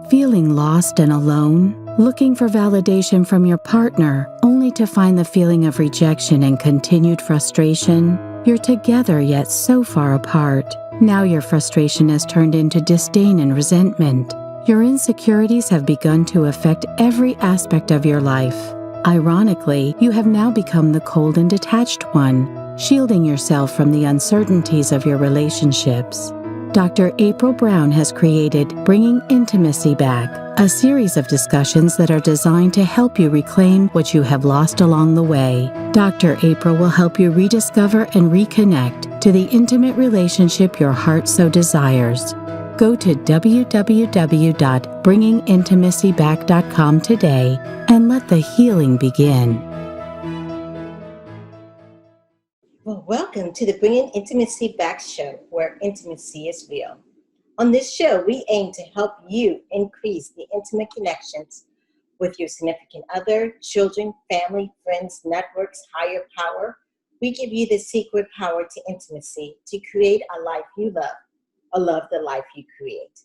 Feeling lost and alone? Looking for validation from your partner, only to find the feeling of rejection and continued frustration? You're together yet so far apart. Now your frustration has turned into disdain and resentment. Your insecurities have begun to affect every aspect of your life. Ironically, you have now become the cold and detached one, shielding yourself from the uncertainties of your relationships. Dr. April Brown has created Bringing Intimacy Back, a series of discussions that are designed to help you reclaim what you have lost along the way. Dr. April will help you rediscover and reconnect to the intimate relationship your heart so desires. Go to www.bringingintimacyback.com today and let the healing begin. Well, welcome to the Bringing Intimacy Back show, where intimacy is real. On this show, we aim to help you increase the intimate connections with your significant other, children, family, friends, networks, higher power. We give you the secret power to intimacy to create a life you love the life you create.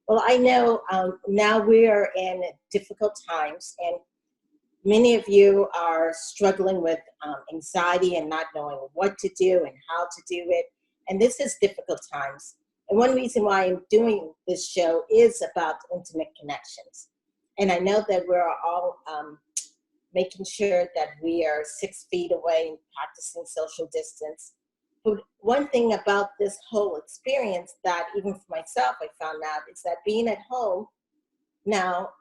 Well, I know now we are in difficult times, and many of you are struggling with anxiety and not knowing what to do and how to do it. And this is difficult times. And one reason why I'm doing this show is about intimate connections. And I know that we're all making sure that we are 6 feet away and practicing social distance. But one thing about this whole experience that even for myself I found out is that being at home now,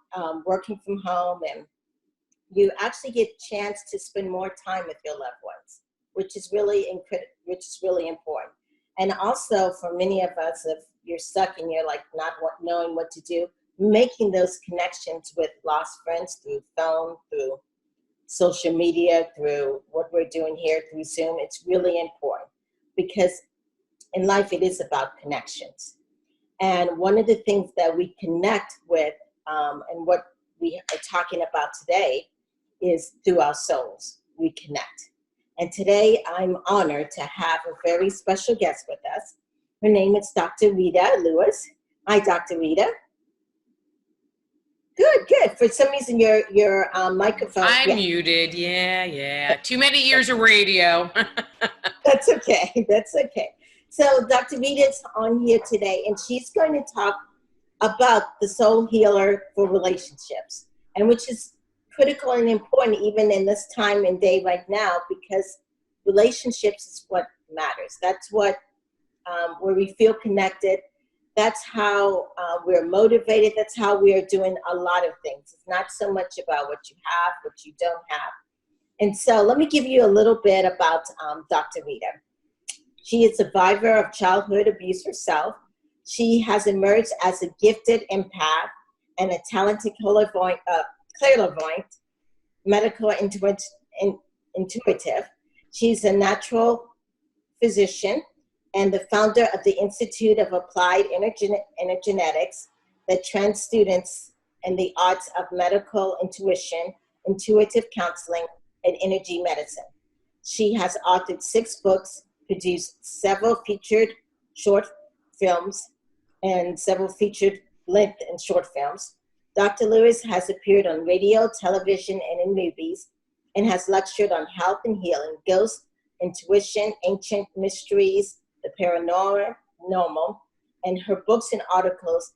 working from home, and you actually get a chance to spend more time with your loved ones, which is really important. And also for many of us, if you're stuck and you're like not knowing what to do, making those connections with lost friends through phone, through social media, through what we're doing here through Zoom, it's really important because in life it is about connections. And one of the things that we connect with and what we are talking about today is through our souls, we connect. And today I'm honored to have a very special guest with us. Her name is Dr. Rita Louise. Hi, Dr. Rita. Good. For some reason, your microphone. I'm muted. Yeah. Too many years of radio. That's okay. So Dr. Rita's on here today, and she's going to talk about the soul healer for relationships, and which is critical and important even in this time and day right now, because relationships is what matters. That's what where we feel connected. That's how we're motivated. That's how we are doing a lot of things. It's not so much about what you have, what you don't have. And so let me give you a little bit about Dr. Rita. She is a survivor of childhood abuse herself. She has emerged as a gifted empath and a talented clairvoyant, medical intuitive. She's a natural physician and the founder of the Institute of Applied Energetics that trains students in the arts of medical intuition, intuitive counseling, and energy medicine. She has authored 6 books, produced several featured short films, and several featured length and short films. Dr. Louise has appeared on radio, television, and in movies, and has lectured on health and healing, ghosts, intuition, ancient mysteries, the paranormal, and her books and articles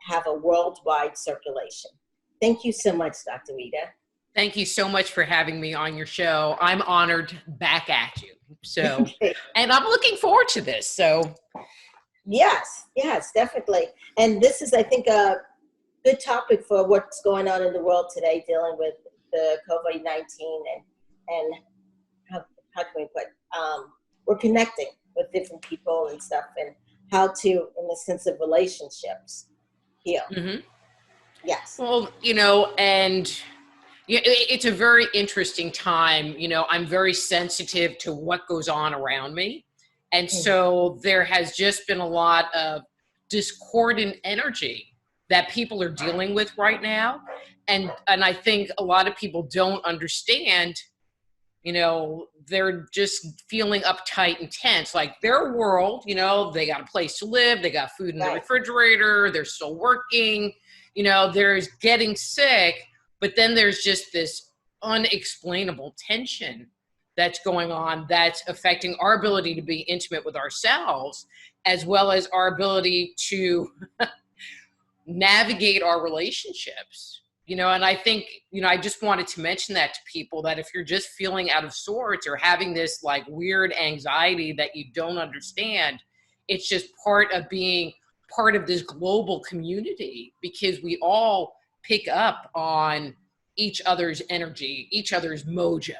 have a worldwide circulation. Thank you so much, Dr. Rita. Thank you so much for having me on your show. I'm honored back at you. So, okay. And I'm looking forward to this. So, yes, definitely. And this is, I think, a good topic for what's going on in the world today, dealing with the COVID-19 and how can we put, we're connecting with different people and stuff, and how to, in the sense of relationships, heal. Mm-hmm. Yes. Well, and it's a very interesting time. I'm very sensitive to what goes on around me. And so there has just been a lot of discordant energy that people are dealing with right now. And I think a lot of people don't understand, they're just feeling uptight and tense. Like their world, they got a place to live, they got food in the refrigerator, they're still working, there's getting sick, but then there's just this unexplainable tension that's going on that's affecting our ability to be intimate with ourselves, as well as our ability to navigate our relationships. And I think, I just wanted to mention that to people, that if you're just feeling out of sorts or having this like weird anxiety that you don't understand, it's just part of being part of this global community, because we all pick up on each other's energy, each other's mojo.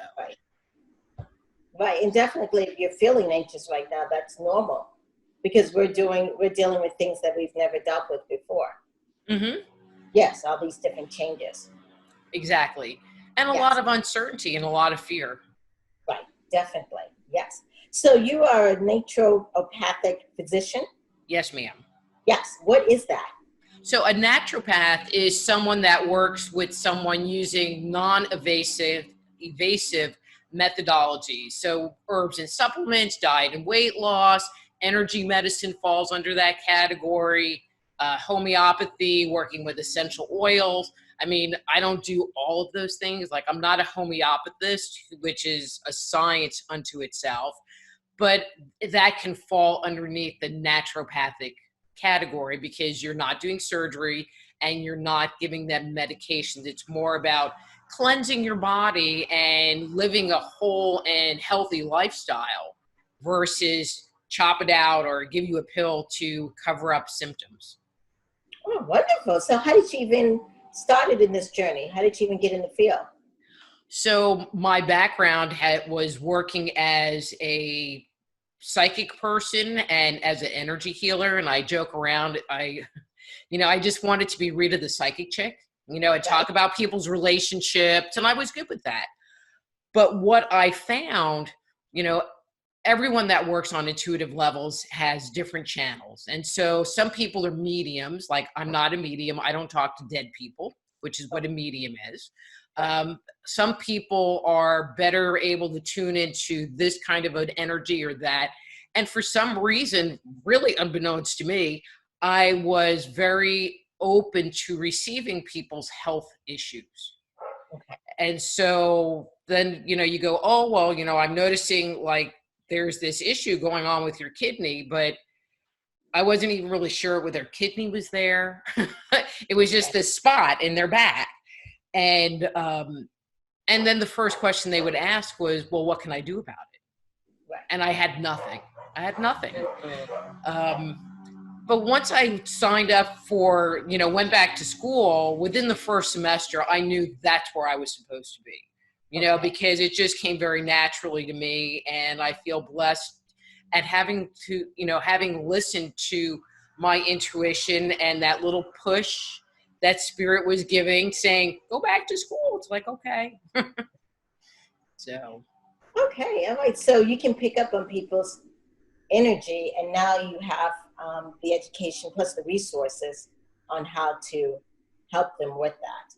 Right. And definitely if you're feeling anxious right now, that's normal, because we're dealing with things that we've never dealt with before. Mm-hmm. Yes, all these different changes. Exactly. And a lot of uncertainty and a lot of fear. Right, definitely. Yes. So you are a naturopathic physician? Yes, ma'am. Yes. What is that? So a naturopath is someone that works with someone using non-evasive methodologies. So herbs and supplements, diet and weight loss, energy medicine falls under that category. Homeopathy, working with essential oils. I mean, I don't do all of those things. Like, I'm not a homeopathist, which is a science unto itself, but that can fall underneath the naturopathic category, because you're not doing surgery and you're not giving them medications. It's more about cleansing your body and living a whole and healthy lifestyle versus chop it out or give you a pill to cover up symptoms. Oh, wonderful. So how did you even started in this journey? How did you even get in the field? So my background was working as a psychic person and as an energy healer. And I joke around, I just wanted to be Rita the psychic chick, and talk about people's relationships. And I was good with that. But what I found, everyone that works on intuitive levels has different channels. And so some people are mediums. Like, I'm not a medium. I don't talk to dead people, which is what a medium is. Some people are better able to tune into this kind of an energy or that. And for some reason, really unbeknownst to me, I was very open to receiving people's health issues. Okay. And so then, you go, oh, well, I'm noticing like there's this issue going on with your kidney, but I wasn't even really sure whether kidney was there. It was just this spot in their back. And then the first question they would ask was, well, what can I do about it? Right. And I had nothing. But once I signed up for, went back to school, within the first semester, I knew that's where I was supposed to be, because it just came very naturally to me. And I feel blessed at having listened to my intuition and that little push that spirit was giving, saying, go back to school. It's like, okay. So. Okay. All right. So you can pick up on people's energy, and now you have the education plus the resources on how to help them with that.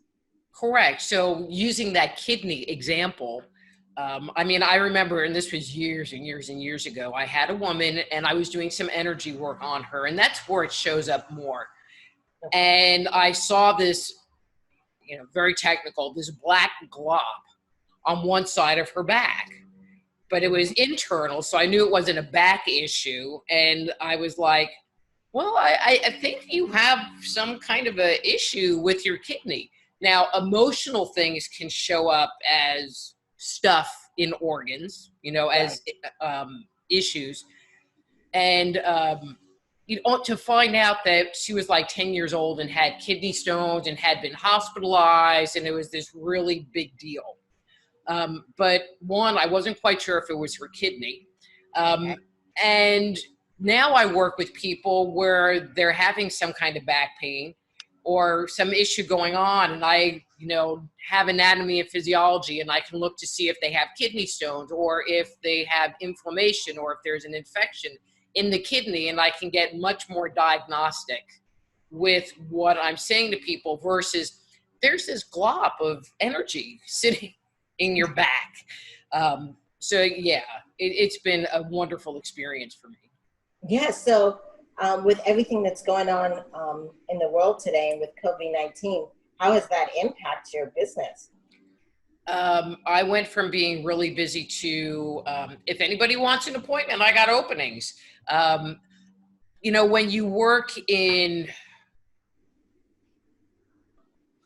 Correct. So using that kidney example, I remember, and this was years and years and years ago, I had a woman and I was doing some energy work on her, and that's where it shows up more. Okay. And I saw this, very technical, this black glob on one side of her back, but it was internal. So I knew it wasn't a back issue. And I was like, well, I think you have some kind of a issue with your kidney. Now, emotional things can show up as stuff in organs, as issues. And to find out that she was like 10 years old and had kidney stones and had been hospitalized, and it was this really big deal. But one, I wasn't quite sure if it was her kidney. And now I work with people where they're having some kind of back pain or some issue going on, and I, have anatomy and physiology, and I can look to see if they have kidney stones or if they have inflammation or if there's an infection in the kidney, and I can get much more diagnostic with what I'm saying to people versus there's this glob of energy sitting in your back. So yeah, it's been a wonderful experience for me. Yeah. So with everything that's going on in the world today with COVID-19, how has that impacted your business? I went from being really busy to, if anybody wants an appointment, I got openings. When you work in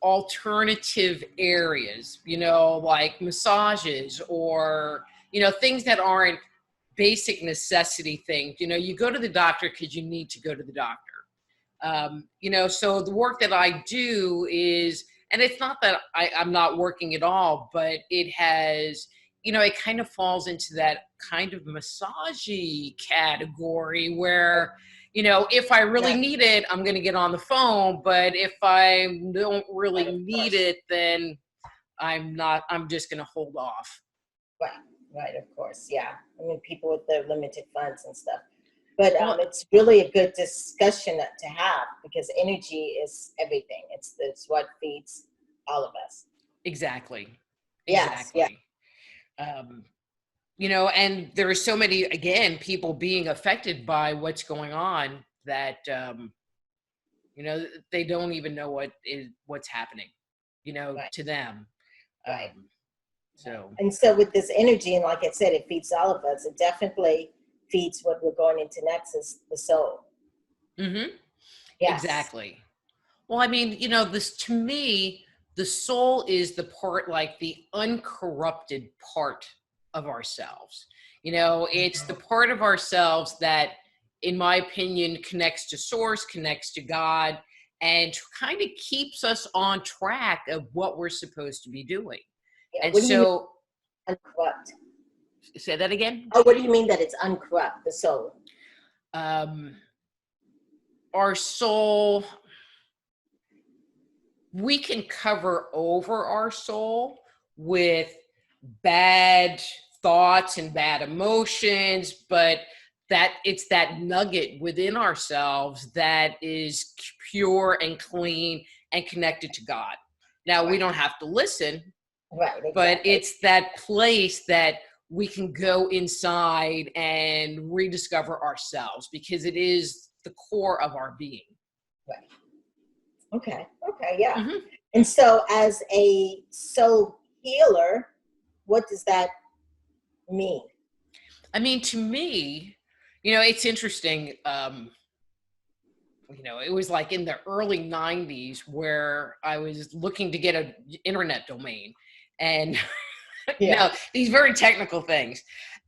alternative areas, like massages or, things that aren't basic necessity things, you go to the doctor because you need to go to the doctor. So the work that I do is, and it's not that I'm not working at all, but it has, it kind of falls into that kind of massagey category where, if I really need it, I'm going to get on the phone. But if I don't really need it, then I'm just going to hold off. Right, of course. Yeah. I mean, people with their limited funds and stuff. But it's really a good discussion to have because energy is everything. It's what feeds all of us. Exactly. Yes, yeah. And there are so many, again, people being affected by what's going on that, they don't even know what's happening, to them. Right. So with this energy, and like I said, it feeds all of us. It definitely feeds what we're going into next is the soul. Mm-hmm. Yes. Exactly. Well, I mean, this, to me, the soul is the part, like the uncorrupted part of ourselves. It's the part of ourselves that, in my opinion, connects to source, connects to God, and kind of keeps us on track of what we're supposed to be doing. Yeah, and so, uncorrupt? Say that again? Oh, what do you mean that it's uncorrupt, the soul? Our soul, we can cover over our soul with bad thoughts and bad emotions, but that it's that nugget within ourselves that is pure and clean and connected to God. Now, we don't have to listen, right? Exactly. But it's that place that we can go inside and rediscover ourselves because it is the core of our being. Right. Okay, yeah. Mm-hmm. And so as a soul healer, what does that mean? I mean, to me, it's interesting. It was like in the early 90s where I was looking to get an internet domain and, these very technical things.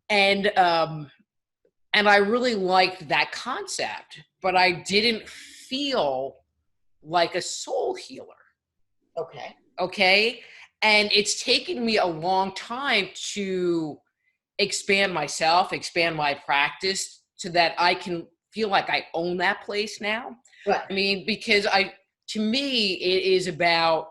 And I really liked that concept, but I didn't feel like a soul healer. Okay. And it's taken me a long time to expand myself, expand my practice so that I can feel like I own that place now. Right. I mean, because to me, it is about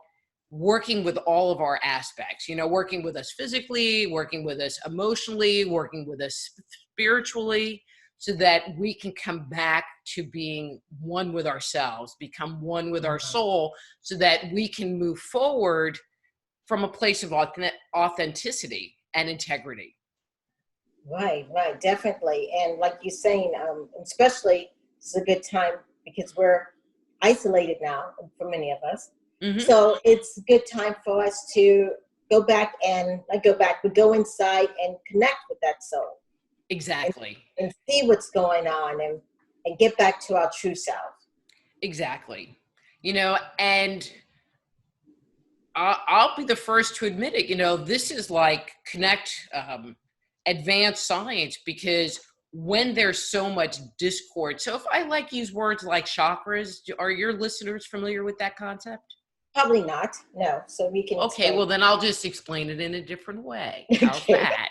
working with all of our aspects, working with us physically, working with us emotionally, working with us spiritually, so that we can come back to being one with ourselves, become one with our soul, so that we can move forward from a place of authenticity and integrity. Right, definitely. And like you're saying, especially this is a good time because we're isolated now for many of us. Mm-hmm. So it's a good time for us to go inside and connect with that soul. Exactly. And see what's going on and get back to our true self. Exactly. And I'll be the first to admit it, this is like advanced science, because when there's so much discord. So if I use words like chakras, are your listeners familiar with that concept? Probably not. No. So we can. Okay. Well, then I'll just explain it in a different way. How's that?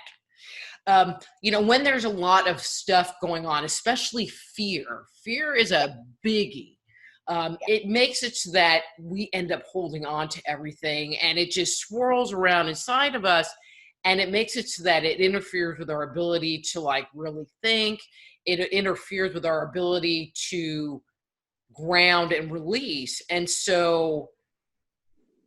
When there's a lot of stuff going on, especially fear is a biggie. It makes it so that we end up holding on to everything, and it just swirls around inside of us, and it makes it so that it interferes with our ability to really think. It interferes with our ability to ground and release. And so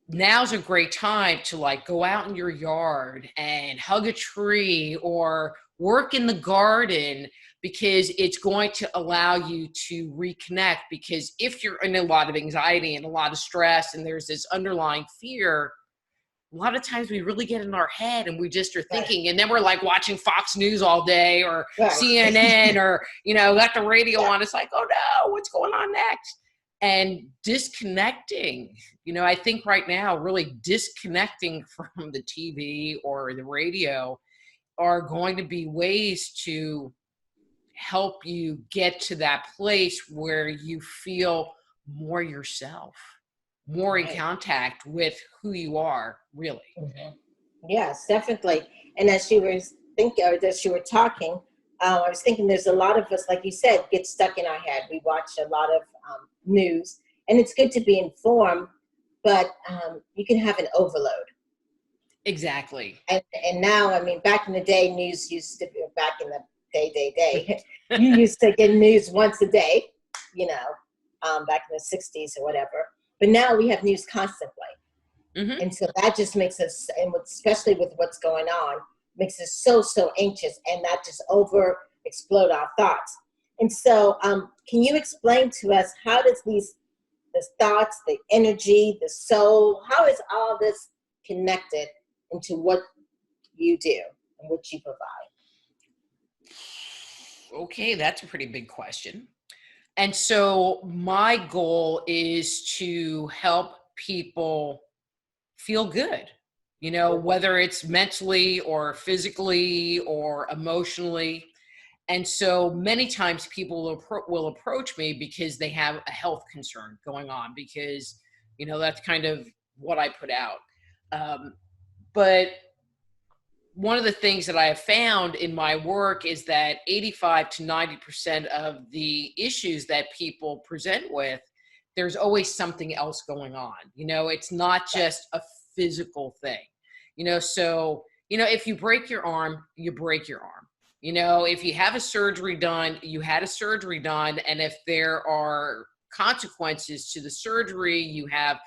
now's a great time to go out in your yard and hug a tree or work in the garden, because it's going to allow you to reconnect. Because if you're in a lot of anxiety and a lot of stress and there's this underlying fear, a lot of times we really get in our head and we just are thinking, and then we're like watching Fox News all day, or CNN, or, got the radio on. It's like, oh no, what's going on next? And disconnecting, I think right now, really disconnecting from the TV or the radio are going to be ways to help you get to that place where you feel more yourself, more in contact with who you are, really. Mm-hmm. Yes, definitely. And as you were thinking, or as you were talking, I was thinking there's a lot of us, like you said, get stuck in our head. We watch a lot of news, and it's good to be informed, but you can have an overload. Exactly. And now, I mean, back in the day, news used to be, back in the day, you used to get news once a day, back in the 60s or whatever. But now we have news constantly. Mm-hmm. And so that just makes us, and especially with what's going on, makes us so anxious, and that just explode our thoughts. And so can you explain to us, how does the thoughts, the energy, the soul, how is all this connected into what you do and what you provide? Okay, that's a pretty big question. And so my goal is to help people feel good, whether it's mentally or physically or emotionally. And so many times people will approach me because they have a health concern going on, because, that's kind of what I put out. But one of the things that I have found in my work is that 85 to 90% of the issues that people present with, there's always something else going on. It's not just a physical thing. So, if you break your arm, you break your arm. If you have a surgery done, you had a surgery done. And if there are consequences to the surgery, you have,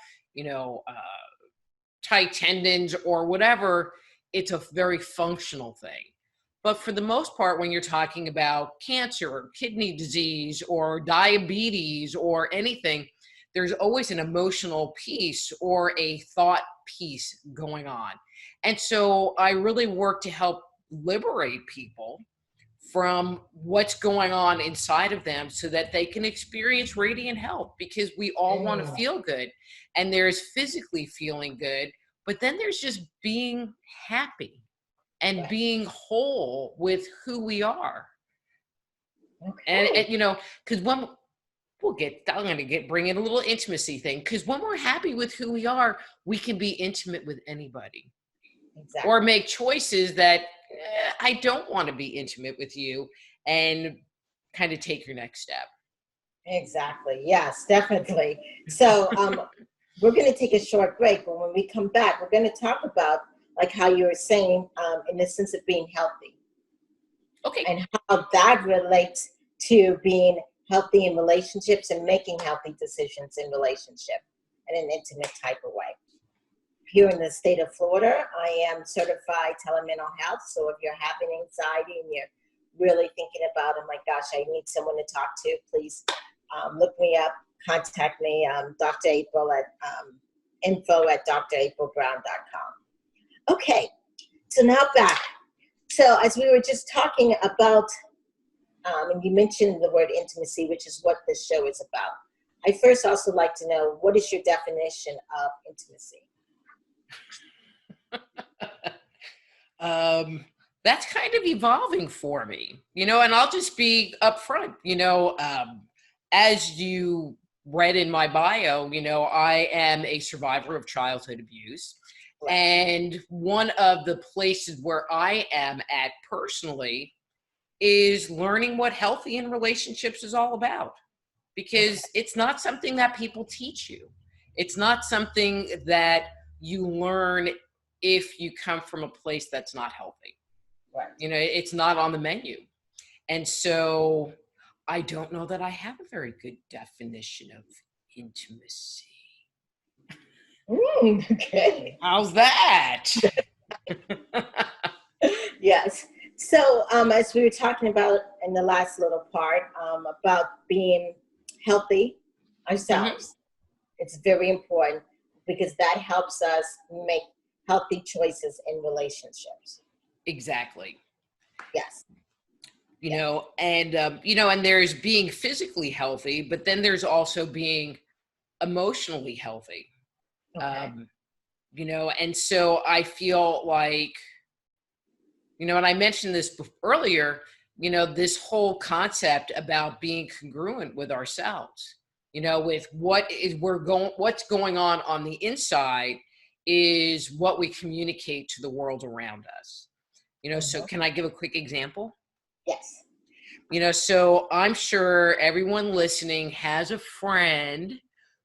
tight tendons or whatever, it's a very functional thing. But for the most part, when you're talking about cancer or kidney disease or diabetes or anything, there's always an emotional piece or a thought piece going on. And so I really work to help liberate people from what's going on inside of them so that they can experience radiant health, because we all want to feel good. And there's physically feeling good, but then there's just being happy and being whole with who we are. Okay. And because when I'm going to bring in a little intimacy thing, because when we're happy with who we are, we can be intimate with anybody. Exactly. Or make choices that I don't want to be intimate with you, and kind of take your next step. Exactly. Yes, definitely. So we're going to take a short break, but when we come back, we're going to talk about, like how you were saying, in the sense of being healthy. Okay. And how that relates to being healthy in relationships and making healthy decisions in relationship in an intimate type of way. Here in the state of Florida, I am certified telemental health. So if you're having anxiety and you're really thinking about, oh my gosh, I need someone to talk to, please look me up, contact me, Dr. April at info@draprilbrown.com. Okay, so now back. So as we were just talking about, and you mentioned the word intimacy, which is what this show is about. I first also like to know, what is your definition of intimacy? That's kind of evolving for me, and I'll just be upfront, as you read in my bio, I am a survivor of childhood abuse. Right. And one of the places where I am at personally is learning what healthy in relationships is all about, because it's not something that people teach you. It's not something that you learn if you come from a place that's not healthy. Right. It's not on the menu. And so I don't know that I have a very good definition of intimacy. Okay. How's that? Yes. So, as we were talking about in the last little part, about being healthy ourselves, it's very important because that helps us make healthy choices in relationships. Exactly. Yes. And there's being physically healthy, but then there's also being emotionally healthy. Okay. And so I feel like, and I mentioned this earlier, this whole concept about being congruent with ourselves, with what's going on the inside is what we communicate to the world around us. So can I give a quick example? Yes. So I'm sure everyone listening has a friend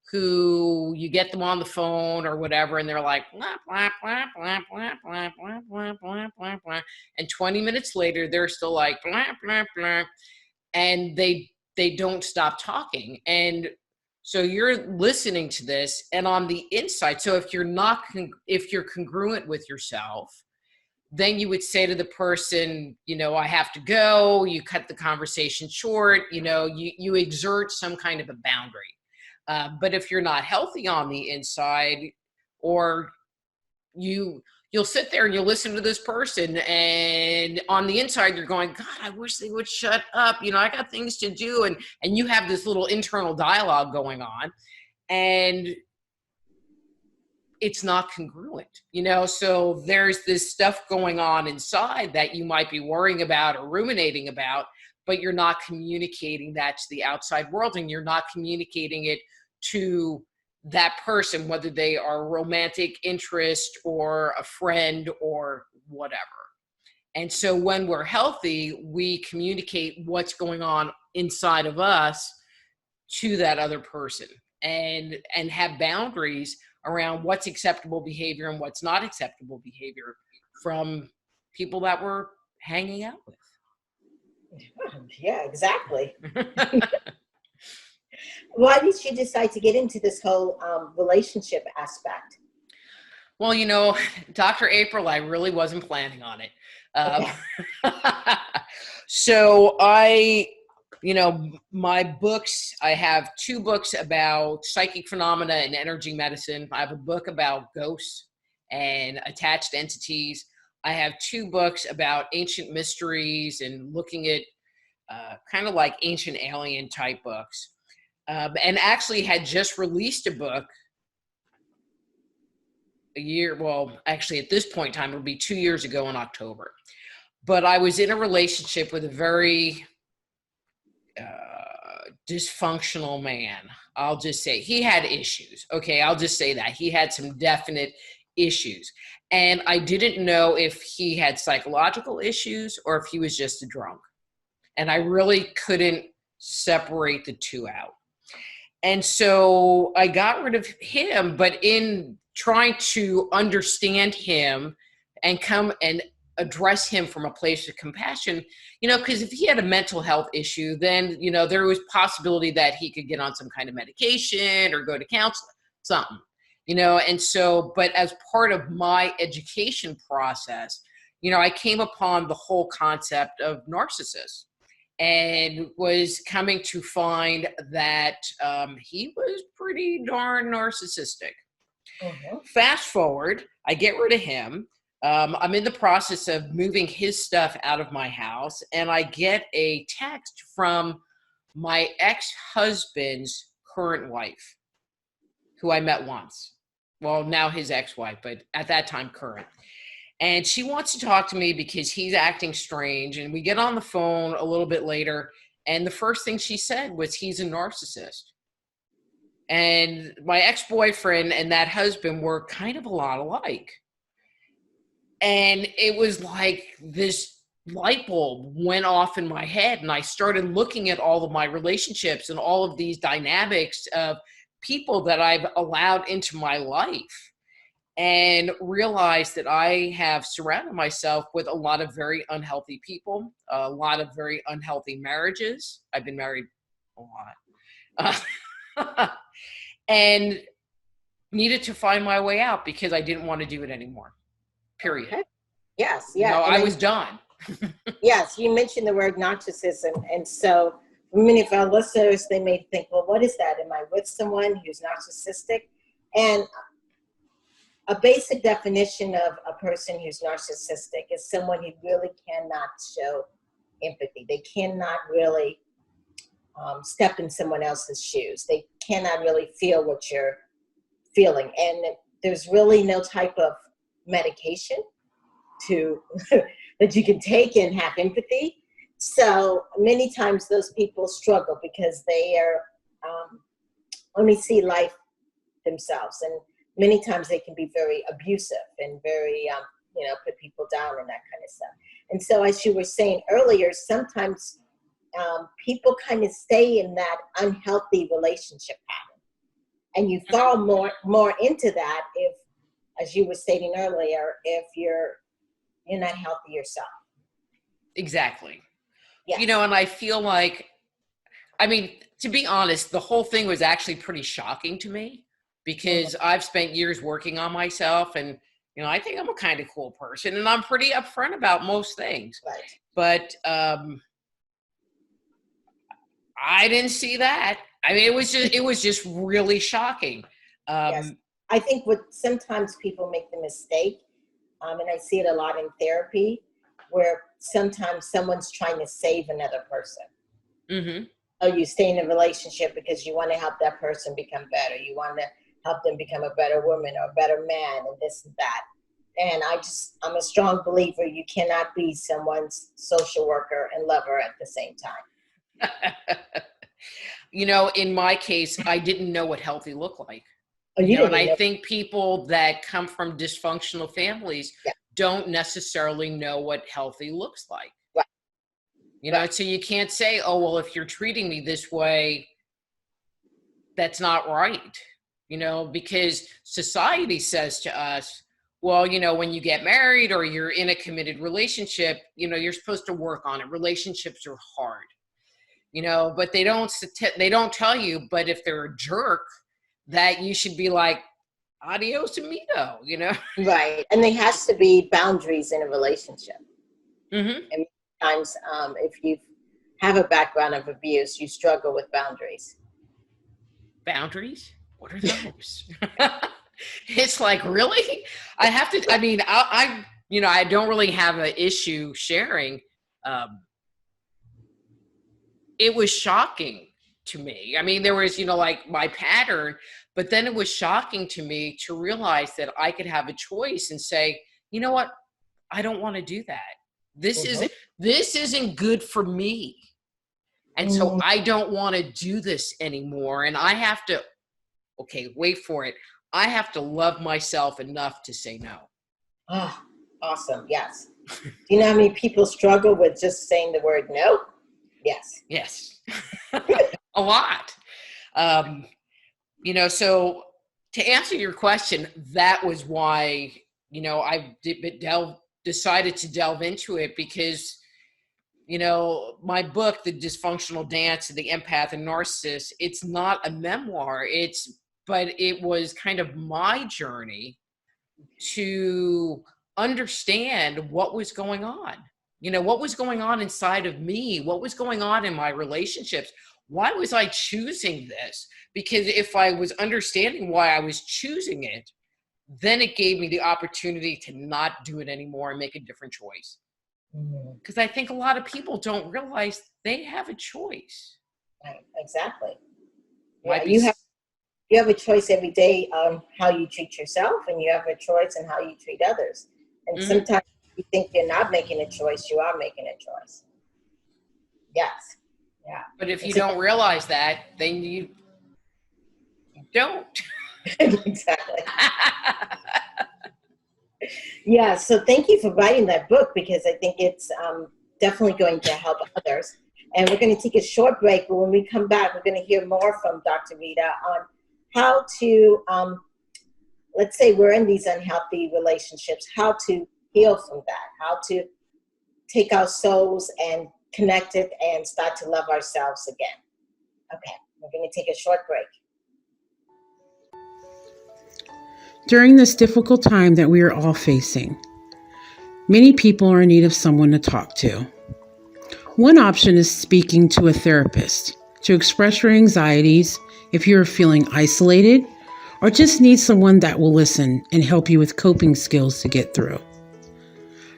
who you get them on the phone or whatever, and they're like, blah, blah, blah, blah, blah, blah, blah, blah, blah, blah, blah. And 20 minutes later, they're still like, blah, blah, blah. And they don't stop talking. And so you're listening to this, and on the inside, so if you're congruent with yourself, then you would say to the person, I have to go. You cut the conversation short. You exert some kind of a boundary. But if you're not healthy on the inside, or you'll sit there and you'll listen to this person, and on the inside you're going, God, I wish they would shut up. I got things to do, and you have this little internal dialogue going on, and it's not congruent, so there's this stuff going on inside that you might be worrying about or ruminating about, but you're not communicating that to the outside world, and you're not communicating it to that person, whether they are a romantic interest or a friend or whatever. And so when we're healthy, we communicate what's going on inside of us to that other person, and have boundaries around what's acceptable behavior and what's not acceptable behavior from people that we're hanging out with. Yeah, exactly. Why did you decide to get into this whole relationship aspect? Well, Dr. April, I really wasn't planning on it. Okay. So my books, I have 2 books about psychic phenomena and energy medicine. I have a book about ghosts and attached entities. I have 2 books about ancient mysteries and looking at kind of like ancient alien type books. And actually had just released a book actually at this point in time, it'll be 2 years ago in October. But I was in a relationship with a very dysfunctional man. I'll just say he had issues. Okay, I'll just say that he had some definite issues, and I didn't know if he had psychological issues or if he was just a drunk, and I really couldn't separate the two out. And so I got rid of him, but in trying to understand him and come and address him from a place of compassion, because if he had a mental health issue, then, there was possibility that he could get on some kind of medication or go to counseling, something, and so, but as part of my education process, I came upon the whole concept of narcissists, and was coming to find that he was pretty darn narcissistic. Fast forward, I get rid of him. I'm in the process of moving his stuff out of my house, and I get a text from my ex-husband's current wife, who I met once. Well, now his ex-wife, but at that time current. And she wants to talk to me because he's acting strange. And we get on the phone a little bit later, and the first thing she said was, he's a narcissist. And my ex-boyfriend and that husband were kind of a lot alike. And it was like this light bulb went off in my head, and I started looking at all of my relationships and all of these dynamics of people that I've allowed into my life, and realized that I have surrounded myself with a lot of very unhealthy people, a lot of very unhealthy marriages. I've been married a lot. And needed to find my way out because I didn't want to do it anymore. Period. Okay. Yes. Yeah. I was done. Yes, you mentioned the word narcissism. And so many of our listeners, they may think, well, what is that? Am I with someone who's narcissistic? And a basic definition of a person who's narcissistic is someone who really cannot show empathy. They cannot really step in someone else's shoes. They cannot really feel what you're feeling. And there's really no type of medication to that you can take and have empathy. So many times those people struggle because they are only see life themselves, and many times they can be very abusive and very put people down and that kind of stuff. And so, as you were saying earlier, sometimes people kind of stay in that unhealthy relationship pattern, and you fall more into that if, as you were stating earlier, if you're not healthy yourself. Exactly. Yes. And I feel like, to be honest, the whole thing was actually pretty shocking to me because I've spent years working on myself, and I think I'm a kind of cool person, and I'm pretty upfront about most things. Right. But I didn't see that. It was just really shocking. Yes. I think what sometimes people make the mistake, and I see it a lot in therapy, where sometimes someone's trying to save another person. Mm-hmm. Oh, you stay in a relationship because you want to help that person become better. You want to help them become a better woman or a better man and this and that. And I'm a strong believer you cannot be someone's social worker and lover at the same time. In my case, I didn't know what healthy looked like. Oh, and I think people that come from dysfunctional families don't necessarily know what healthy looks like. Right. So you can't say, oh, well, if you're treating me this way, that's not right. Because society says to us, well, when you get married or you're in a committed relationship, you're supposed to work on it. Relationships are hard, but they don't tell you, but if they're a jerk, that you should be like, adios amigo, Right. And there has to be boundaries in a relationship. Mm-hmm. And times if you have a background of abuse, you struggle with boundaries. Boundaries? What are those? It's like, really? I have to, I don't really have an issue sharing. It was shocking to me. There was, like my pattern, but then it was shocking to me to realize that I could have a choice and say, you know what? I don't want to do that. This isn't good for me. And so I don't want to do this anymore. And I have to, wait for it. I have to love myself enough to say no. Oh, awesome. Yes. Do you know how many people struggle with just saying the word no? Yes. Yes. A lot. So to answer your question, that was why, I decided to delve into it because, my book, The Dysfunctional Dance of the Empath and Narcissist, it's not a memoir. But it was kind of my journey to understand what was going on. What was going on inside of me? What was going on in my relationships? Why was I choosing this? Because if I was understanding why I was choosing it, then it gave me the opportunity to not do it anymore and make a different choice. Because I think a lot of people don't realize they have a choice. Right, exactly. Yeah, you have a choice every day on how you treat yourself, and you have a choice on how you treat others. And sometimes you think you're not making a choice, you are making a choice. Yes. Yeah. But if you don't realize that, then you don't. Exactly. Yeah. So thank you for writing that book, because I think it's definitely going to help others. And we're going to take a short break, but when we come back, we're going to hear more from Dr. Rita on how to, let's say we're in these unhealthy relationships, how to heal from that, how to take our souls and connect it and start to love ourselves again. Okay, we're going to take a short break. During this difficult time that we are all facing, Many people are in need of someone to talk to. One option is speaking to a therapist to express your anxieties if you're feeling isolated or just need someone that will listen and help you with coping skills to get through.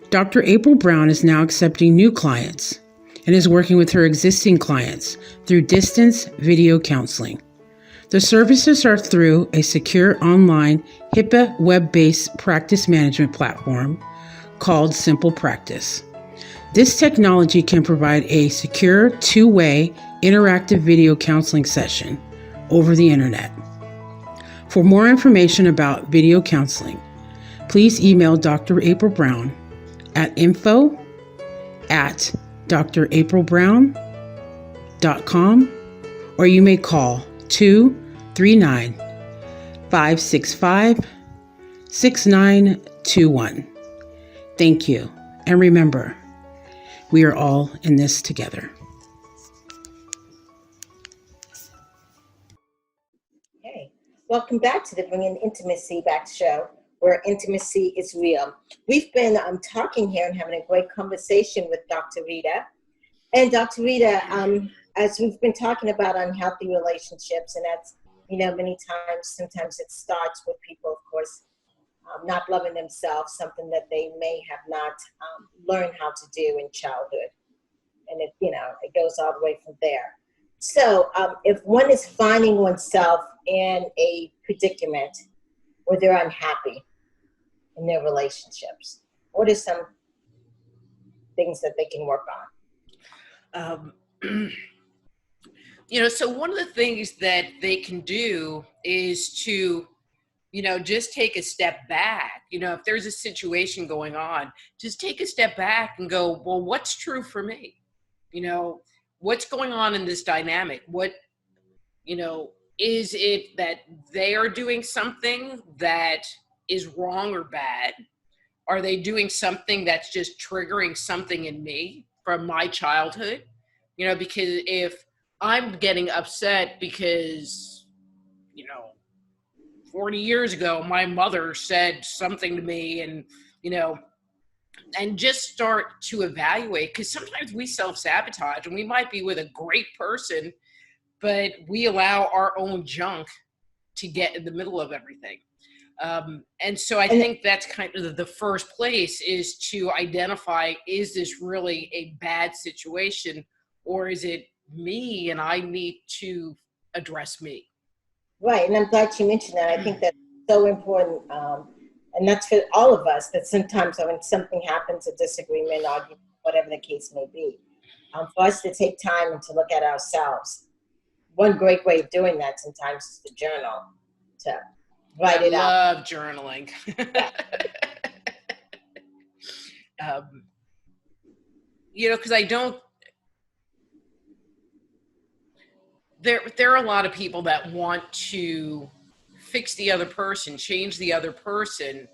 Dr. April Brown is now accepting new clients and is working with her existing clients through distance video counseling. The services are through a secure online HIPAA web-based practice management platform called Simple Practice. This technology can provide a secure two-way interactive video counseling session over the internet. For more information about video counseling, please email Dr. April Brown at info@draprilbrown.com, or you may call 239-565-6921. Thank you, and remember, we are all in this together. Hey, welcome back to the Bringing Intimacy Back show, where intimacy is real. We've been talking here and having a great conversation with Dr. Rita. And Dr. Rita, as we've been talking about unhealthy relationships, and that's, many times, sometimes it starts with people, of course, not loving themselves, something that they may have not learned how to do in childhood. And it goes all the way from there. So if one is finding oneself in a predicament where they're unhappy in their relationships, what are some things that they can work on? So one of the things that they can do is to, just take a step back. If there's a situation going on, just take a step back and go, well, what's true for me? What's going on in this dynamic? What, is it that they are doing something that is wrong or bad? Are they doing something that's just triggering something in me from my childhood? Because if I'm getting upset because, 40 years ago, my mother said something to me and just start to evaluate, because sometimes we self-sabotage and we might be with a great person, but we allow our own junk to get in the middle of everything. And so I think that's kind of the first place, is to identify, is this really a bad situation, or is it me and I need to address me? Right, and I'm glad you mentioned that. I think that's so important, and that's for all of us, that sometimes when something happens, a disagreement, argument, whatever the case may be, for us to take time and to look at ourselves. One great way of doing that sometimes is to journal, to write it out. I love journaling. Because I don't, there are a lot of people that want to fix the other person, change the other person,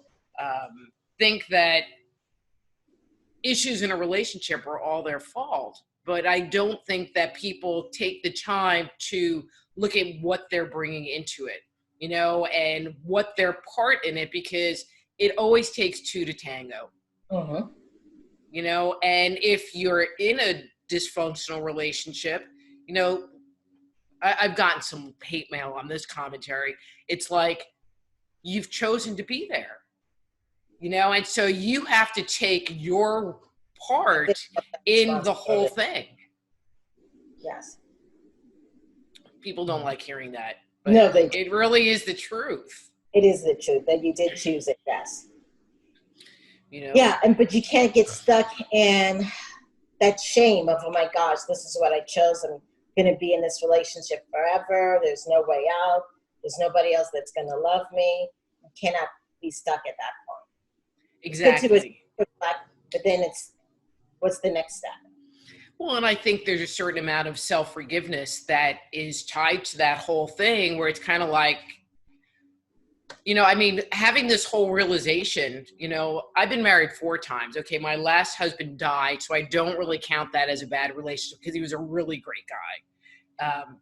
think that issues in a relationship are all their fault. But I don't think that people take the time to look at what they're bringing into it, and what their part in it, because it always takes two to tango. Mm-hmm. And if you're in a dysfunctional relationship, I've gotten some hate mail on this commentary. It's like, you've chosen to be there, and so you have to take your part in the whole thing. Yes. People don't like hearing that, but no, it really is the truth. It is the truth that you did choose it, yes. Yeah, but you can't get stuck in that shame of, oh my gosh, this is what I chose. I'm going to be in this relationship forever. There's no way out. There's nobody else that's going to love me. You cannot be stuck at that point. Exactly. But then what's the next step? Well, and I think there's a certain amount of self-forgiveness that is tied to that whole thing, where it's kind of like, having this whole realization, I've been married 4 times. Okay, my last husband died, so I don't really count that as a bad relationship because he was a really great guy.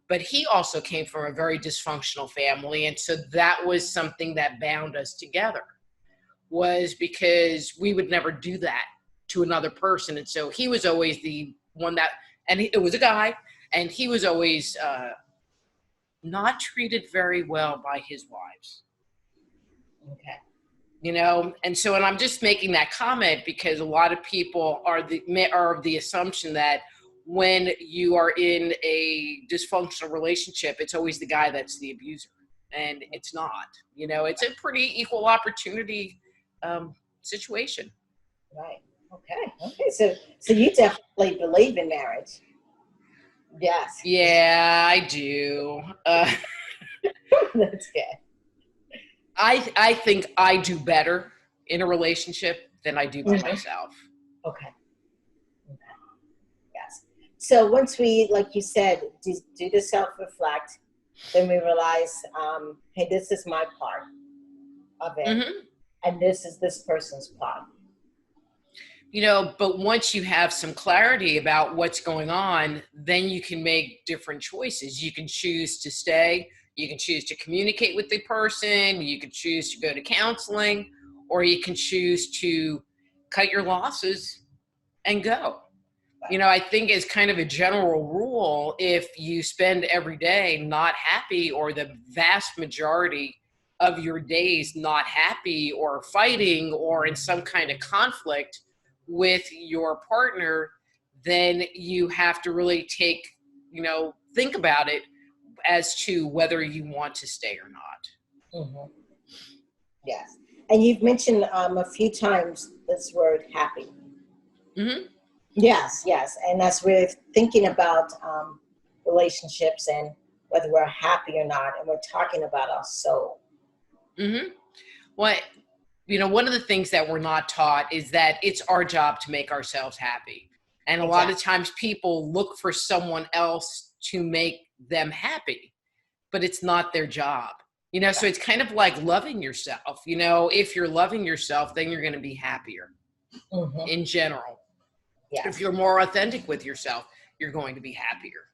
But he also came from a very dysfunctional family, and so that was something that bound us together. was because we would never do that to another person. And so he was always the one that, and it was a guy, and he was always not treated very well by his wives. Okay. You know, and so, and I'm just making that comment because a lot of people are of the assumption that when you are in a dysfunctional relationship, it's always the guy that's the abuser, and it's not. You know, it's a pretty equal opportunity situation. Right. Okay. So you definitely believe in marriage. Yes. Yeah, I do. That's good. I think I do better in a relationship than I do by myself. Okay. Yes. So once we, like you said, do the self-reflect, then we realize, hey, this is my part of it, and this is this person's part. You know, but once you have some clarity about what's going on, then you can make different choices. You can choose to stay. You can choose to communicate with the person. You can choose to go to counseling, or you can choose to cut your losses and go. You know, I think as kind of a general rule, if you spend every day not happy, or the vast majority of your days not happy or fighting or in some kind of conflict with your partner, then you have to really think about it as to whether you want to stay or not. Yes. And you've mentioned a few times this word happy. Yes. And as we're thinking about relationships and whether we're happy or not, and we're talking about our soul. Well, you know, one of the things that we're not taught is that it's our job to make ourselves happy. And a lot of times people look for someone else to make them happy, but it's not their job. You know, so it's kind of like loving yourself. You know, if you're loving yourself, then you're going to be happier in general. Yes. If you're more authentic with yourself, you're going to be happier.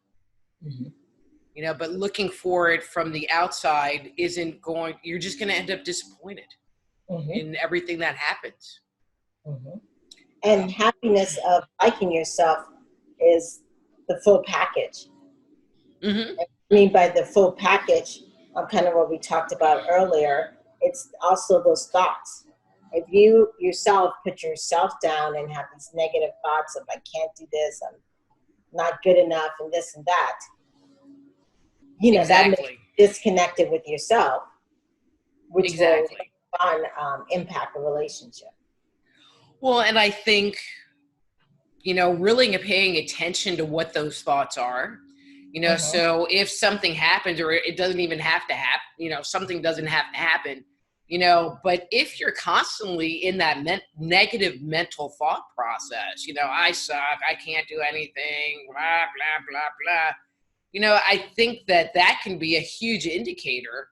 You know, but looking for it from the outside you're just going to end up disappointed in everything that happens. And happiness of liking yourself is the full package. I mean, by the full package, kind of what we talked about earlier, it's also those thoughts. If you yourself put yourself down and have these negative thoughts of, I can't do this, I'm not good enough, and this and that, you know, that makes you disconnected with yourself, which will impact the relationship. Well, and I think, you know, really paying attention to what those thoughts are, you know, so if something happens, or it doesn't even have to happen, you know, something doesn't have to happen, you know, but if you're constantly in that negative mental thought process, you know, I suck, I can't do anything, blah, blah, blah, blah, you know, I think that can be a huge indicator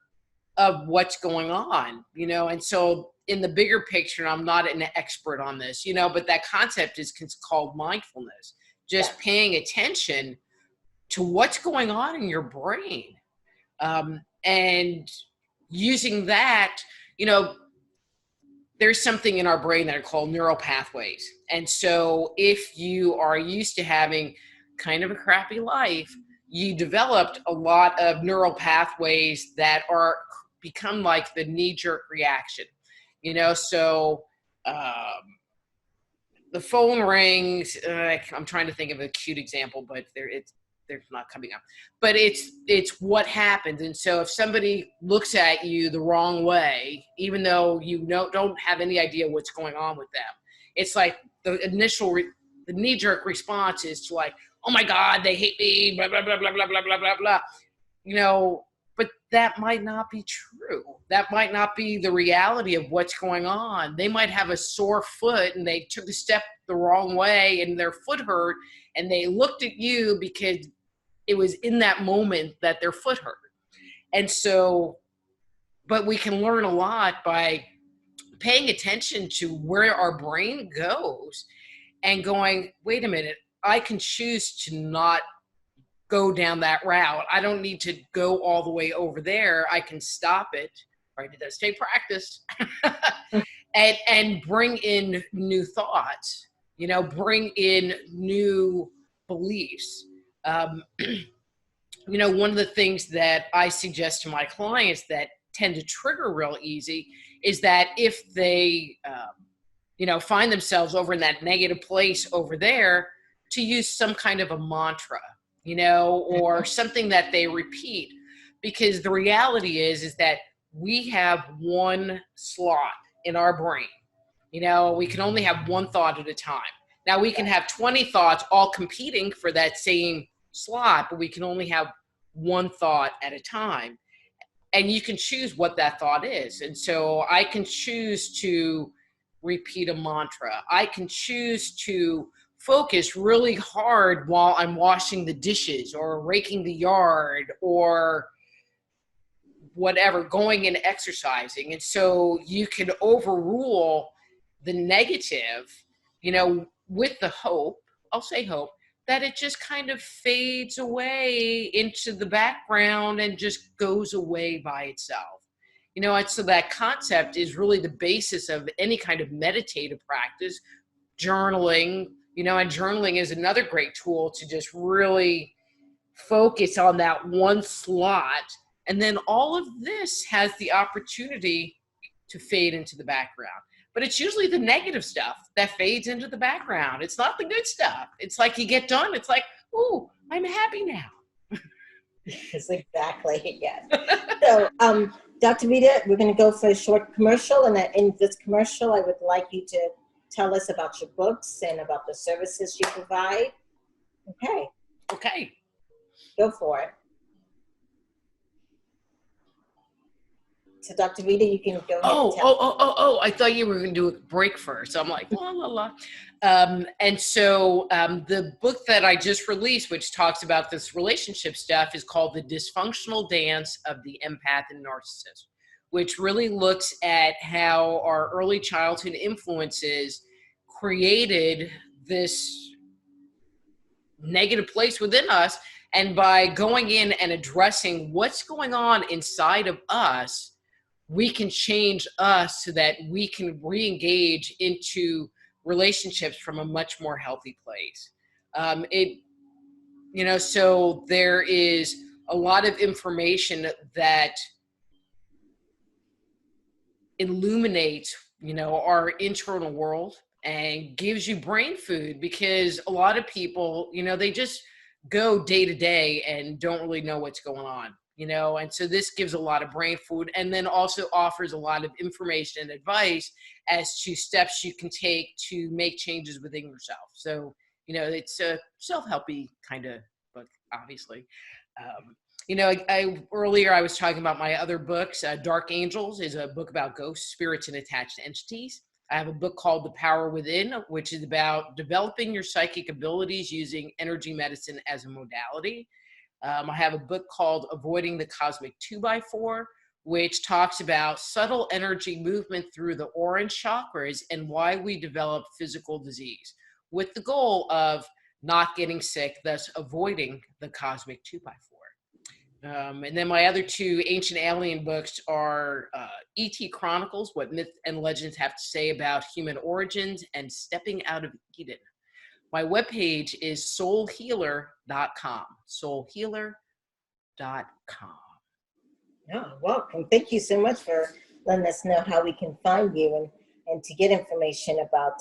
of what's going on, you know. And so in the bigger picture, I'm not an expert on this, you know, but that concept is called mindfulness, just paying attention to what's going on in your brain, and using that, you know, there's something in our brain that are called neural pathways. And so if you are used to having kind of a crappy life, you developed a lot of neural pathways that become like the knee-jerk reaction, you know. So the phone rings. I'm trying to think of a cute example, but they're not coming up. But it's what happens. And so if somebody looks at you the wrong way, even though you don't have any idea what's going on with them, it's like the initial the knee-jerk response is to like, oh my God, they hate me, blah, blah, blah, blah, blah, blah, blah, blah, blah. You know, but that might not be true. That might not be the reality of what's going on. They might have a sore foot and they took a step the wrong way and their foot hurt, and they looked at you because it was in that moment that their foot hurt. And so, but we can learn a lot by paying attention to where our brain goes and going, wait a minute, I can choose to not go down that route. I don't need to go all the way over there. I can stop it, right? It does take practice. and bring in new thoughts, bring in new beliefs. One of the things that I suggest to my clients that tend to trigger real easy is that if they, find themselves over in that negative place over there, to use some kind of a mantra, or something that they repeat. Because the reality is that we have one slot in our brain. We can only have one thought at a time. Now we can have 20 thoughts all competing for that same slot, but we can only have one thought at a time. And you can choose what that thought is. And so I can choose to repeat a mantra. I can choose to focus really hard while I'm washing the dishes or raking the yard or whatever, going and exercising. And so you can overrule the negative, with the hope, I'll say hope, that it just kind of fades away into the background and just goes away by itself. And so that concept is really the basis of any kind of meditative practice. Journaling, and journaling is another great tool to just really focus on that one slot. And then all of this has the opportunity to fade into the background. But it's usually the negative stuff that fades into the background. It's not the good stuff. It's like you get done. It's like, ooh, I'm happy now. Yes, exactly. Yes. So, Dr. Rita, we're going to go for a short commercial. And in this commercial, I would like you to tell us about your books and about the services you provide. Okay. Go for it. So, Dr. Rita, you can go ahead and tell. I thought you were going to do a break first. I'm like, la, la, la. And so the book that I just released, which talks about this relationship stuff, is called The Dysfunctional Dance of the Empath and Narcissist, which really looks at how our early childhood influences created this negative place within us. And by going in and addressing what's going on inside of us, we can change us so that we can re-engage into relationships from a much more healthy place. So there is a lot of information that illuminates, our internal world and gives you brain food, because a lot of people, they just go day to day and don't really know what's going on. And so this gives a lot of brain food, and then also offers a lot of information and advice as to steps you can take to make changes within yourself. So, it's a self-helpy kind of book, obviously. Earlier I was talking about my other books. Dark Angels is a book about ghosts, spirits, and attached entities. I have a book called The Power Within, which is about developing your psychic abilities using energy medicine as a modality. I have a book called Avoiding the Cosmic 2x4, which talks about subtle energy movement through the orange chakras and why we develop physical disease, with the goal of not getting sick, thus avoiding the cosmic 2x4. And then my other two ancient alien books are E.T. Chronicles, What Myth and Legends Have to Say About Human Origins, and Stepping Out of Eden. My webpage is soulhealer.com, soulhealer.com. Oh, welcome. Thank you so much for letting us know how we can find you and to get information about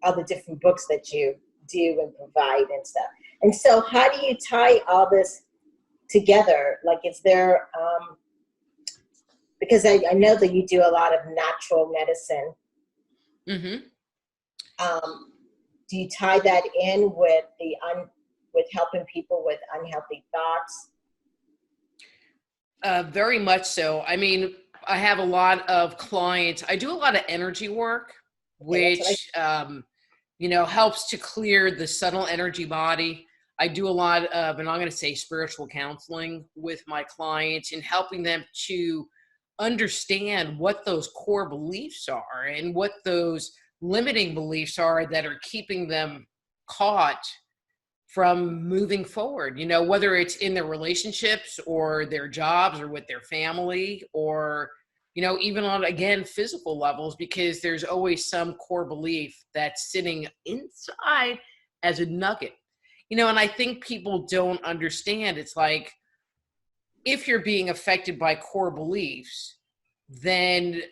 all the different books that you do and provide and stuff. And so how do you tie all this together? Like, is there, because I know that you do a lot of natural medicine. Mm-hmm. Do you tie that in with with helping people with unhealthy thoughts? Very much so. I mean, I have a lot of clients. I do a lot of energy work, which, helps to clear the subtle energy body. I do a lot of, and I'm going to say spiritual counseling with my clients and helping them to understand what those core beliefs are and what those limiting beliefs are that are keeping them caught from moving forward, whether it's in their relationships or their jobs or with their family or even on, again, physical levels, because there's always some core belief that's sitting inside as a nugget. And I think people don't understand. It's like, if you're being affected by core beliefs, then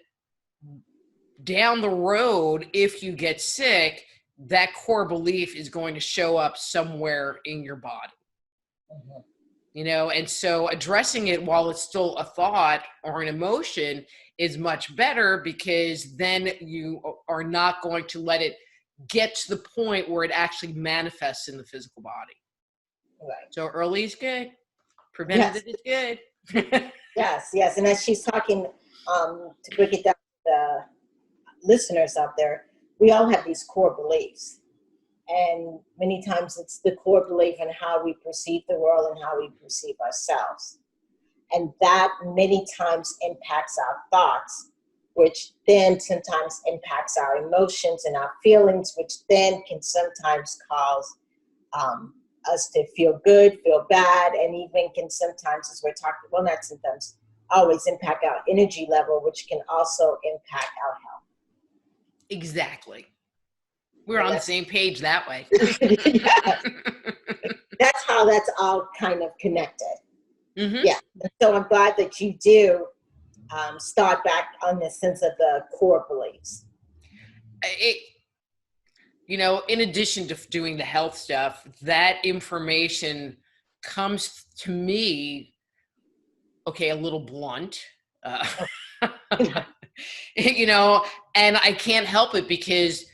down the road, if you get sick, that core belief is going to show up somewhere in your body. And so addressing it while it's still a thought or an emotion is much better, because then you are not going to let it get to the point where it actually manifests in the physical body. Right. So early is good. Preventative is good. Yes. And as she's talking, to break it down to the listeners out there, we all have these core beliefs. And many times it's the core belief in how we perceive the world and how we perceive ourselves. And that many times impacts our thoughts, which then sometimes impacts our emotions and our feelings, which then can sometimes cause us to feel good, feel bad, and even can sometimes, as we're talking, well, not sometimes, always impact our energy level, which can also impact our health. Exactly. We're on the same page that way. That's how that's all kind of connected. Mm-hmm. Yeah. So I'm glad that you do start back on the sense of the core beliefs. In addition to doing the health stuff, that information comes to me, a little blunt, and I can't help it, because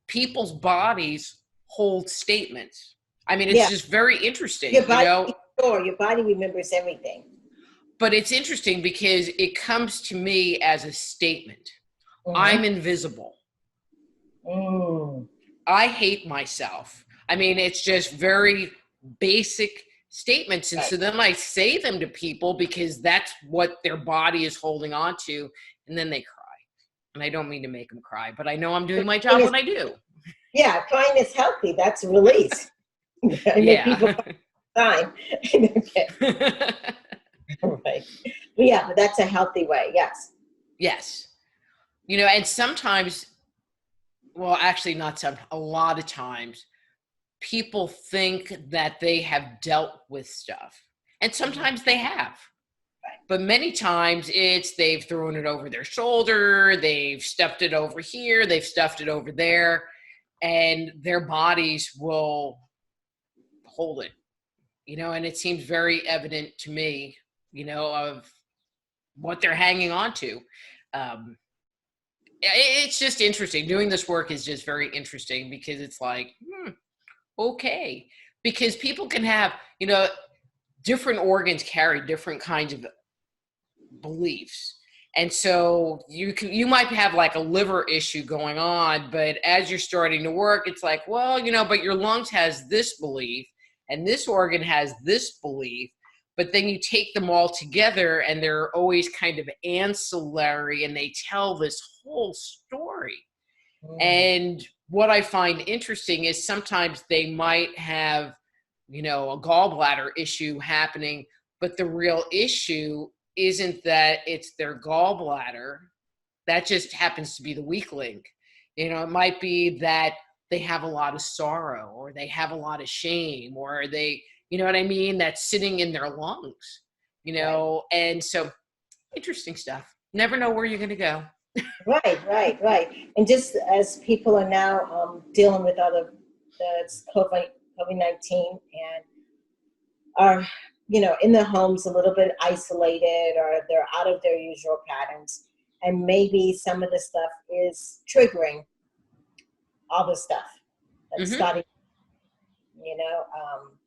people's bodies hold statements. I mean, it's just very interesting, your body remembers everything. But it's interesting because it comes to me as a statement. Mm-hmm. I'm invisible. I hate myself. I mean, it's just very basic statements. And so then I say them to people because that's what their body is holding on to. And then they cry. And I don't mean to make them cry, but I know I'm doing my job when I do. Yeah, crying is healthy. That's a release. People fine. Right. Yeah, but that's a healthy way. Yes. Yes. And sometimes, well, actually not some, a lot of times, people think that they have dealt with stuff. And sometimes they have. Right. But many times they've thrown it over their shoulder, they've stuffed it over here, they've stuffed it over there, and their bodies will hold it. And it seems very evident to me, of what they're hanging on to. It's just interesting. Doing this work is just very interesting, because it's like, okay. Because people can have, different organs carry different kinds of beliefs. And so you might have like a liver issue going on, but as you're starting to work, it's like, well, but your lungs has this belief and this organ has this belief. But then you take them all together and they're always kind of ancillary, and they tell this whole story. And what I find interesting is sometimes they might have, a gallbladder issue happening, but the real issue isn't that it's their gallbladder. That just happens to be the weak link. It might be that they have a lot of sorrow, or they have a lot of shame, or they, you know what I mean? That's sitting in their lungs, right. And so interesting stuff. Never know where you're going to go. Right. And just as people are now dealing with other COVID-19 and are, in their homes a little bit isolated, or they're out of their usual patterns, and maybe some of the stuff is triggering all the stuff that's starting.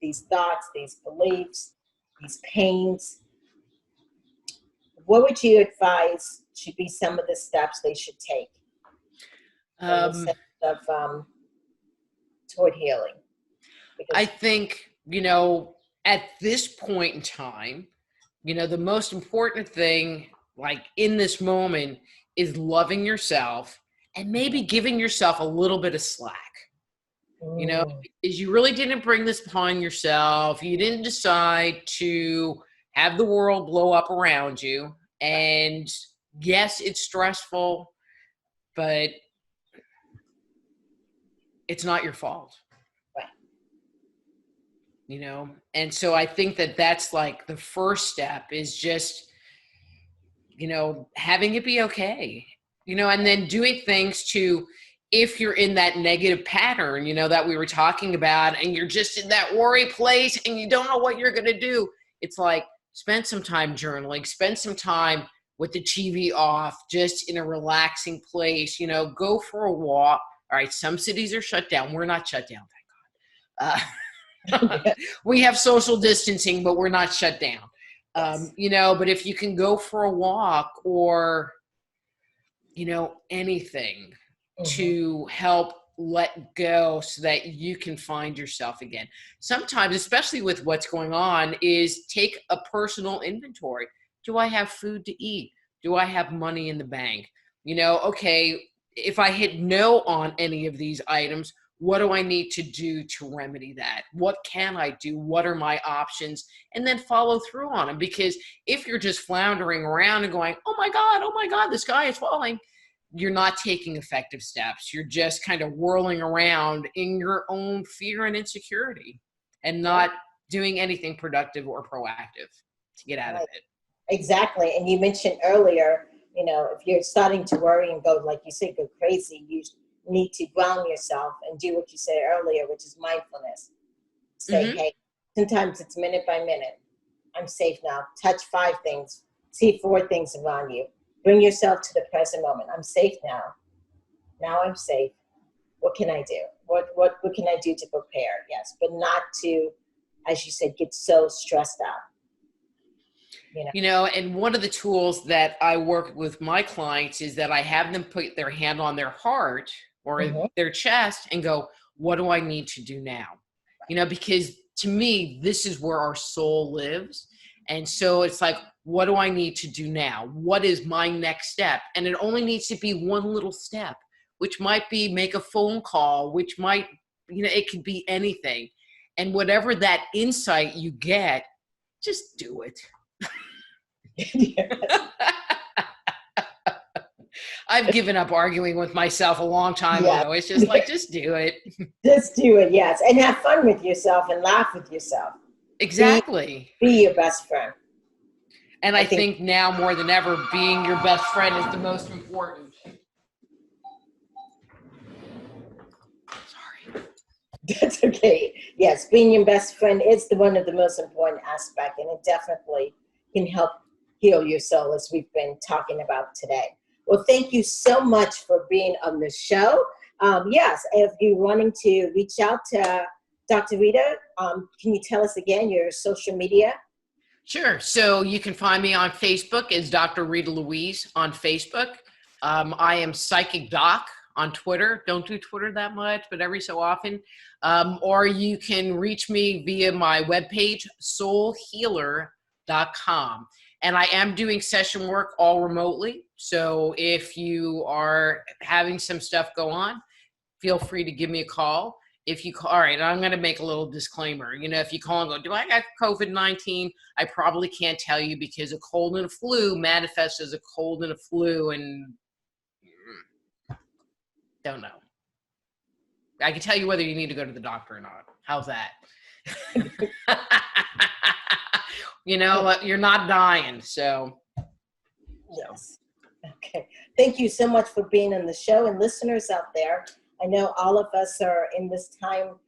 These thoughts, these beliefs, these pains. What would you advise should be some of the steps they should take toward healing? Because I think, at this point in time, the most important thing, like in this moment, is loving yourself and maybe giving yourself a little bit of slack. Is you really didn't bring this upon yourself. You didn't decide to have the world blow up around you. And yes, it's stressful, but it's not your fault. Right. You know? And so I think that that's like the first step is just, you know, having it be okay, you know, and then doing things to, if you're in that negative pattern, you know, that we were talking about, and you're just in that worry place and you don't know what you're going to do. It's like, spend some time journaling, spend some time with the TV off, just in a relaxing place, you know, go for a walk. All right. Some cities are shut down. We're not shut down. Thank God. We have social distancing, but we're not shut down. You know, but if you can go for a walk or, you know, anything to help let go so that you can find yourself again. Sometimes, especially with what's going on, is take a personal inventory. Do I have food to eat? Do I have money in the bank? You know, okay, if I hit no on any of these items, what do I need to do to remedy that? What can I do? What are my options? And then follow through on them. Because if you're just floundering around and going, oh my God, the sky is falling, you're not taking effective steps. You're just kind of whirling around in your own fear and insecurity and not doing anything productive or proactive to get out of it. Exactly. And you mentioned earlier, you know, if you're starting to worry and go, like you said, go crazy, you need to ground yourself and do what you said earlier, which is mindfulness. Say, hey, sometimes it's minute by minute. I'm safe now. Touch 5 things. See 4 things around you. Bring yourself to the present moment. I'm safe now. Now I'm safe. What can I do? What can I do to prepare? Yes, but not to, as you said, get so stressed out. You know, and one of the tools that I work with my clients is that I have them put their hand on their heart or their chest and go, what do I need to do now? You know, because to me, this is where our soul lives. And so it's like, what do I need to do now? What is my next step? And it only needs to be one little step, which might be make a phone call, which might, you know, it could be anything. And whatever that insight you get, just do it. I've given up arguing with myself a long time ago. It's just like, just do it. Just do it, yes. And have fun with yourself and laugh with yourself. Exactly. Be your best friend. And I think now more than ever, being your best friend is the most important. Sorry. That's okay. Yes, being your best friend is one of the most important aspects, and it definitely can help heal your soul, as we've been talking about today. Well, thank you so much for being on the show. Yes, if you're wanting to reach out to Dr. Rita, can you tell us again your social media? Sure. So you can find me on Facebook as Dr. Rita Louise on Facebook. I am Psychic Doc on Twitter. Don't do Twitter that much, but every so often. Or you can reach me via my webpage, soulhealer.com. And I am doing session work all remotely. So if you are having some stuff go on, feel free to give me a call. If you call, all right, I'm going to make a little disclaimer. You know, if you call and go, do I got COVID-19? I probably can't tell you because a cold and a flu manifests as a cold and a flu, and don't know. I can tell you whether you need to go to the doctor or not. How's that? You know, you're not dying, so. Yes. Okay. Thank you so much for being on the show, and listeners out there. I know all of us are in this time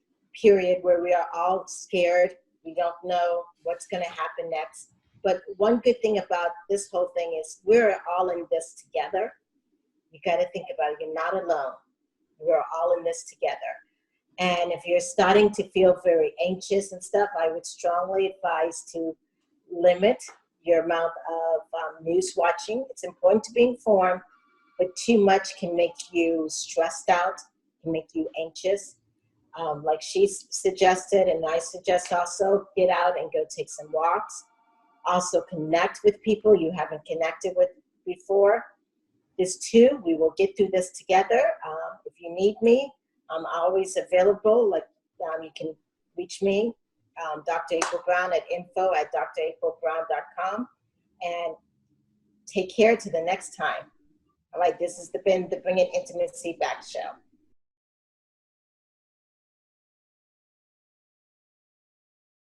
period where we are all scared. We don't know what's going to happen next. But one good thing about this whole thing is we're all in this together. You got to think about it. You're not alone. We're all in this together. And if you're starting to feel very anxious and stuff, I would strongly advise to limit your amount of news watching. It's important to be informed, but too much can make you stressed out, can make you anxious. Like she suggested, and I suggest also, get out and go take some walks. Also connect with people you haven't connected with before. This too, we will get through this together. If you need me, I'm always available. Like you can reach me, Dr. April Brown at info@draprilbrown.com. And Take care to the next time. All right, this has been the Bring It Intimacy Back show.